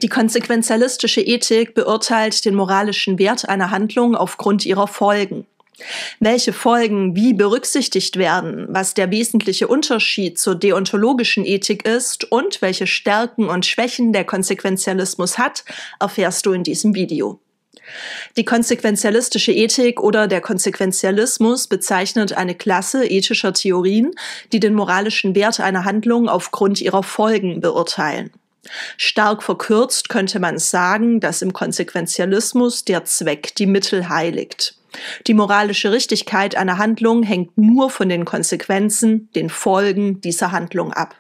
Die konsequenzialistische Ethik beurteilt den moralischen Wert einer Handlung aufgrund ihrer Folgen. Welche Folgen wie berücksichtigt werden, was der wesentliche Unterschied zur deontologischen Ethik ist und welche Stärken und Schwächen der Konsequenzialismus hat, erfährst du in diesem Video. Die konsequenzialistische Ethik oder der Konsequenzialismus bezeichnet eine Klasse ethischer Theorien, die den moralischen Wert einer Handlung aufgrund ihrer Folgen beurteilen. Stark verkürzt könnte man sagen, dass im Konsequenzialismus der Zweck die Mittel heiligt. Die moralische Richtigkeit einer Handlung hängt nur von den Konsequenzen, den Folgen dieser Handlung ab.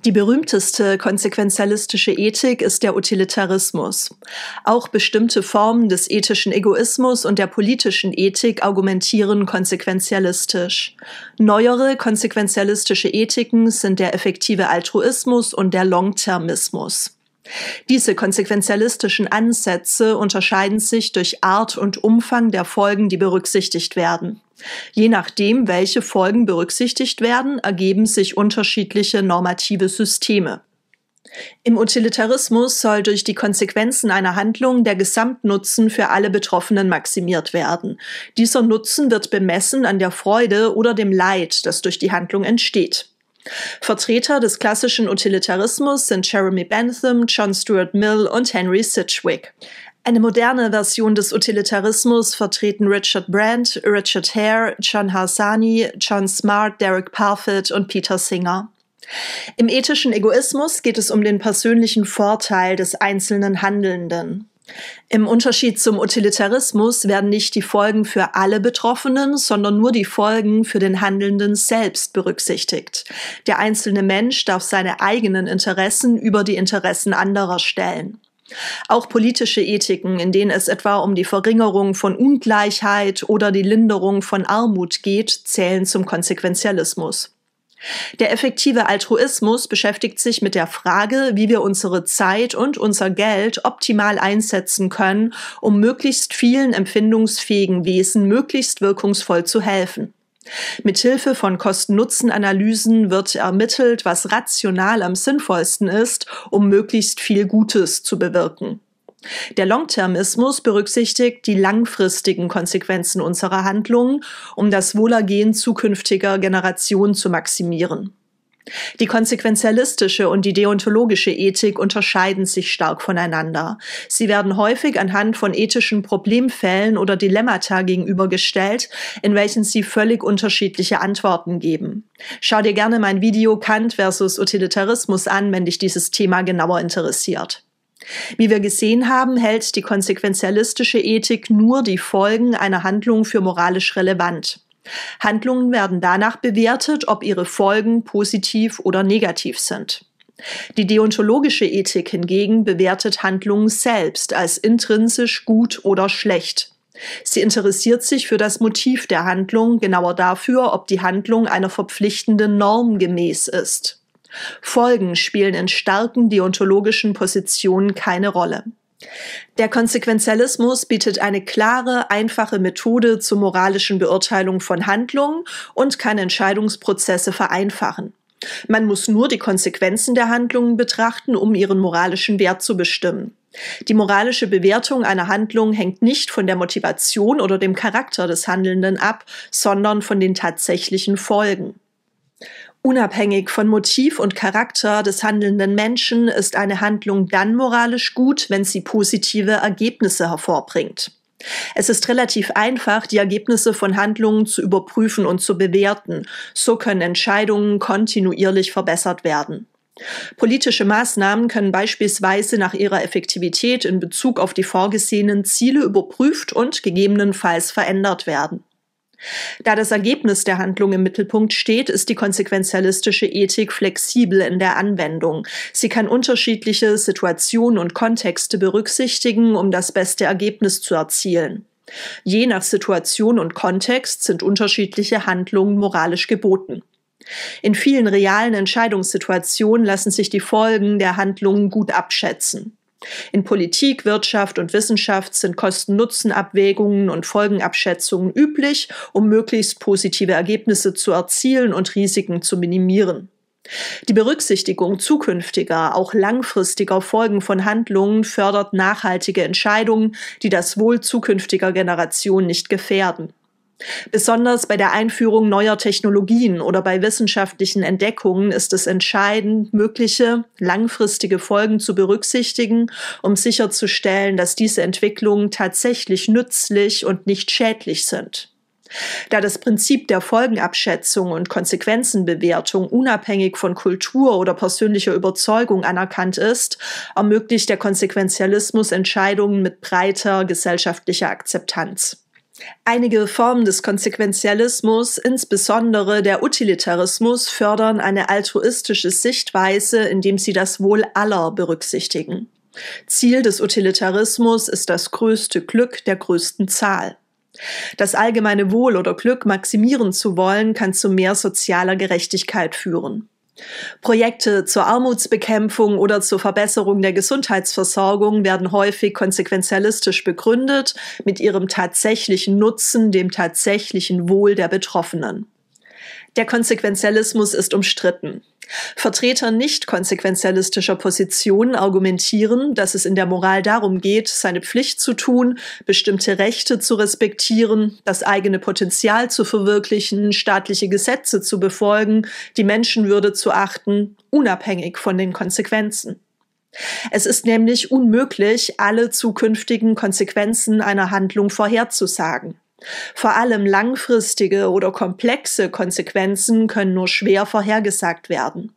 Die berühmteste konsequenzialistische Ethik ist der Utilitarismus. Auch bestimmte Formen des ethischen Egoismus und der politischen Ethik argumentieren konsequenzialistisch. Neuere konsequenzialistische Ethiken sind der effektive Altruismus und der Longtermismus. Diese konsequenzialistischen Ansätze unterscheiden sich durch Art und Umfang der Folgen, die berücksichtigt werden. Je nachdem, welche Folgen berücksichtigt werden, ergeben sich unterschiedliche normative Systeme. Im Utilitarismus soll durch die Konsequenzen einer Handlung der Gesamtnutzen für alle Betroffenen maximiert werden. Dieser Nutzen wird bemessen an der Freude oder dem Leid, das durch die Handlung entsteht. Vertreter des klassischen Utilitarismus sind Jeremy Bentham, John Stuart Mill und Henry Sidgwick. Eine moderne Version des Utilitarismus vertreten Richard Brandt, Richard Hare, John Harsanyi, John Smart, Derek Parfit und Peter Singer. Im ethischen Egoismus geht es um den persönlichen Vorteil des einzelnen Handelnden. Im Unterschied zum Utilitarismus werden nicht die Folgen für alle Betroffenen, sondern nur die Folgen für den Handelnden selbst berücksichtigt. Der einzelne Mensch darf seine eigenen Interessen über die Interessen anderer stellen. Auch politische Ethiken, in denen es etwa um die Verringerung von Ungleichheit oder die Linderung von Armut geht, zählen zum Konsequenzialismus. Der effektive Altruismus beschäftigt sich mit der Frage, wie wir unsere Zeit und unser Geld optimal einsetzen können, um möglichst vielen empfindungsfähigen Wesen möglichst wirkungsvoll zu helfen. Mithilfe von Kosten-Nutzen-Analysen wird ermittelt, was rational am sinnvollsten ist, um möglichst viel Gutes zu bewirken. Der Longtermismus berücksichtigt die langfristigen Konsequenzen unserer Handlungen, um das Wohlergehen zukünftiger Generationen zu maximieren. Die konsequenzialistische und die deontologische Ethik unterscheiden sich stark voneinander. Sie werden häufig anhand von ethischen Problemfällen oder Dilemmata gegenübergestellt, in welchen sie völlig unterschiedliche Antworten geben. Schau dir gerne mein Video Kant versus Utilitarismus an, wenn dich dieses Thema genauer interessiert. Wie wir gesehen haben, hält die konsequenzialistische Ethik nur die Folgen einer Handlung für moralisch relevant. Handlungen werden danach bewertet, ob ihre Folgen positiv oder negativ sind. Die deontologische Ethik hingegen bewertet Handlungen selbst als intrinsisch gut oder schlecht. Sie interessiert sich für das Motiv der Handlung, genauer dafür, ob die Handlung einer verpflichtenden Norm gemäß ist. Folgen spielen in starken deontologischen Positionen keine Rolle. Der Konsequenzialismus bietet eine klare, einfache Methode zur moralischen Beurteilung von Handlungen und kann Entscheidungsprozesse vereinfachen. Man muss nur die Konsequenzen der Handlungen betrachten, um ihren moralischen Wert zu bestimmen. Die moralische Bewertung einer Handlung hängt nicht von der Motivation oder dem Charakter des Handelnden ab, sondern von den tatsächlichen Folgen. Unabhängig von Motiv und Charakter des handelnden Menschen ist eine Handlung dann moralisch gut, wenn sie positive Ergebnisse hervorbringt. Es ist relativ einfach, die Ergebnisse von Handlungen zu überprüfen und zu bewerten. So können Entscheidungen kontinuierlich verbessert werden. Politische Maßnahmen können beispielsweise nach ihrer Effektivität in Bezug auf die vorgesehenen Ziele überprüft und gegebenenfalls verändert werden. Da das Ergebnis der Handlung im Mittelpunkt steht, ist die konsequenzialistische Ethik flexibel in der Anwendung. Sie kann unterschiedliche Situationen und Kontexte berücksichtigen, um das beste Ergebnis zu erzielen. Je nach Situation und Kontext sind unterschiedliche Handlungen moralisch geboten. In vielen realen Entscheidungssituationen lassen sich die Folgen der Handlungen gut abschätzen. In Politik, Wirtschaft und Wissenschaft sind Kosten-Nutzen-Abwägungen und Folgenabschätzungen üblich, um möglichst positive Ergebnisse zu erzielen und Risiken zu minimieren. Die Berücksichtigung zukünftiger, auch langfristiger Folgen von Handlungen fördert nachhaltige Entscheidungen, die das Wohl zukünftiger Generationen nicht gefährden. Besonders bei der Einführung neuer Technologien oder bei wissenschaftlichen Entdeckungen ist es entscheidend, mögliche langfristige Folgen zu berücksichtigen, um sicherzustellen, dass diese Entwicklungen tatsächlich nützlich und nicht schädlich sind. Da das Prinzip der Folgenabschätzung und Konsequenzenbewertung unabhängig von Kultur oder persönlicher Überzeugung anerkannt ist, ermöglicht der Konsequenzialismus Entscheidungen mit breiter gesellschaftlicher Akzeptanz. Einige Formen des Konsequenzialismus, insbesondere der Utilitarismus, fördern eine altruistische Sichtweise, indem sie das Wohl aller berücksichtigen. Ziel des Utilitarismus ist das größte Glück der größten Zahl. Das allgemeine Wohl oder Glück maximieren zu wollen, kann zu mehr sozialer Gerechtigkeit führen. Projekte zur Armutsbekämpfung oder zur Verbesserung der Gesundheitsversorgung werden häufig konsequenzialistisch begründet, mit ihrem tatsächlichen Nutzen, dem tatsächlichen Wohl der Betroffenen. Der Konsequenzialismus ist umstritten. Vertreter nicht konsequenzialistischer Positionen argumentieren, dass es in der Moral darum geht, seine Pflicht zu tun, bestimmte Rechte zu respektieren, das eigene Potenzial zu verwirklichen, staatliche Gesetze zu befolgen, die Menschenwürde zu achten, unabhängig von den Konsequenzen. Es ist nämlich unmöglich, alle zukünftigen Konsequenzen einer Handlung vorherzusagen. Vor allem langfristige oder komplexe Konsequenzen können nur schwer vorhergesagt werden.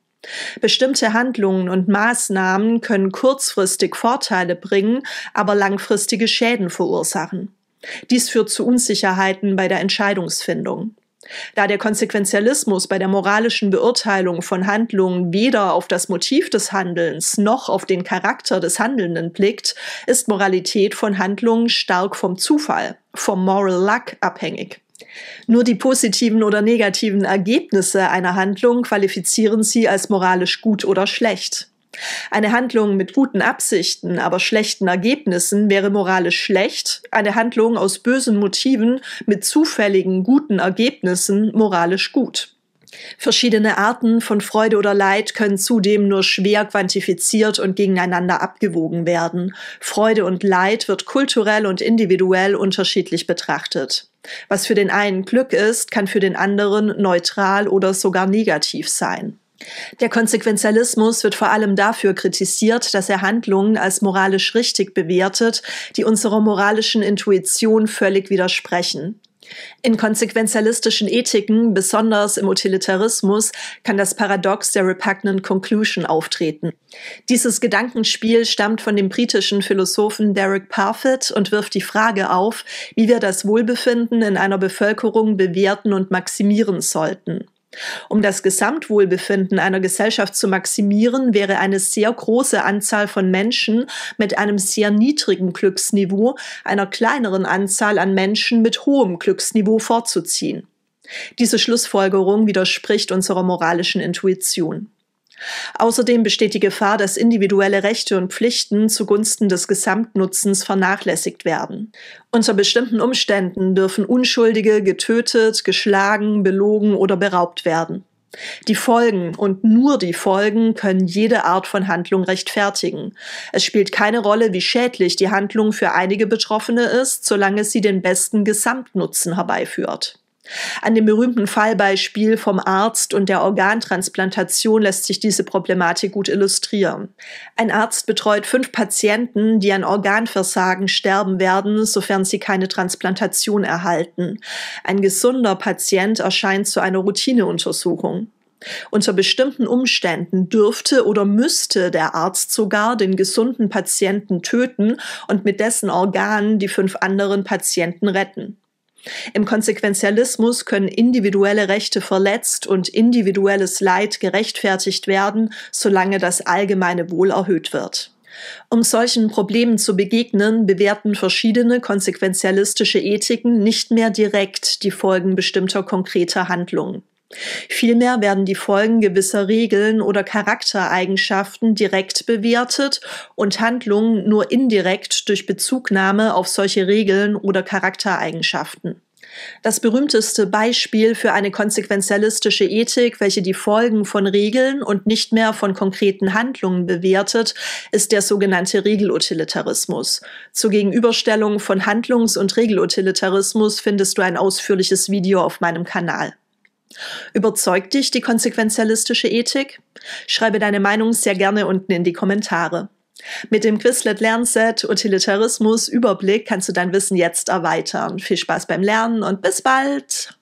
Bestimmte Handlungen und Maßnahmen können kurzfristig Vorteile bringen, aber langfristige Schäden verursachen. Dies führt zu Unsicherheiten bei der Entscheidungsfindung. Da der Konsequenzialismus bei der moralischen Beurteilung von Handlungen weder auf das Motiv des Handelns noch auf den Charakter des Handelnden blickt, ist Moralität von Handlungen stark vom Zufall, vom Moral Luck abhängig. Nur die positiven oder negativen Ergebnisse einer Handlung qualifizieren sie als moralisch gut oder schlecht. Eine Handlung mit guten Absichten, aber schlechten Ergebnissen wäre moralisch schlecht, eine Handlung aus bösen Motiven mit zufälligen guten Ergebnissen moralisch gut. Verschiedene Arten von Freude oder Leid können zudem nur schwer quantifiziert und gegeneinander abgewogen werden. Freude und Leid wird kulturell und individuell unterschiedlich betrachtet. Was für den einen Glück ist, kann für den anderen neutral oder sogar negativ sein. Der Konsequenzialismus wird vor allem dafür kritisiert, dass er Handlungen als moralisch richtig bewertet, die unserer moralischen Intuition völlig widersprechen. In konsequenzialistischen Ethiken, besonders im Utilitarismus, kann das Paradox der Repugnant Conclusion auftreten. Dieses Gedankenspiel stammt von dem britischen Philosophen Derek Parfit und wirft die Frage auf, wie wir das Wohlbefinden in einer Bevölkerung bewerten und maximieren sollten. Um das Gesamtwohlbefinden einer Gesellschaft zu maximieren, wäre eine sehr große Anzahl von Menschen mit einem sehr niedrigen Glücksniveau einer kleineren Anzahl an Menschen mit hohem Glücksniveau vorzuziehen. Diese Schlussfolgerung widerspricht unserer moralischen Intuition. Außerdem besteht die Gefahr, dass individuelle Rechte und Pflichten zugunsten des Gesamtnutzens vernachlässigt werden. Unter bestimmten Umständen dürfen Unschuldige getötet, geschlagen, belogen oder beraubt werden. Die Folgen und nur die Folgen können jede Art von Handlung rechtfertigen. Es spielt keine Rolle, wie schädlich die Handlung für einige Betroffene ist, solange sie den besten Gesamtnutzen herbeiführt. An dem berühmten Fallbeispiel vom Arzt und der Organtransplantation lässt sich diese Problematik gut illustrieren. Ein Arzt betreut 5 Patienten, die an Organversagen sterben werden, sofern sie keine Transplantation erhalten. Ein gesunder Patient erscheint zu einer Routineuntersuchung. Unter bestimmten Umständen dürfte oder müsste der Arzt sogar den gesunden Patienten töten und mit dessen Organen die 5 anderen Patienten retten. Im Konsequenzialismus können individuelle Rechte verletzt und individuelles Leid gerechtfertigt werden, solange das allgemeine Wohl erhöht wird. Um solchen Problemen zu begegnen, bewerten verschiedene konsequenzialistische Ethiken nicht mehr direkt die Folgen bestimmter konkreter Handlungen. Vielmehr werden die Folgen gewisser Regeln oder Charaktereigenschaften direkt bewertet und Handlungen nur indirekt durch Bezugnahme auf solche Regeln oder Charaktereigenschaften. Das berühmteste Beispiel für eine konsequenzialistische Ethik, welche die Folgen von Regeln und nicht mehr von konkreten Handlungen bewertet, ist der sogenannte Regelutilitarismus. Zur Gegenüberstellung von Handlungs- und Regelutilitarismus findest du ein ausführliches Video auf meinem Kanal. Überzeugt dich die konsequenzialistische Ethik? Schreibe deine Meinung sehr gerne unten in die Kommentare. Mit dem Quizlet Lernset Utilitarismus Überblick kannst du dein Wissen jetzt erweitern. Viel Spaß beim Lernen und bis bald!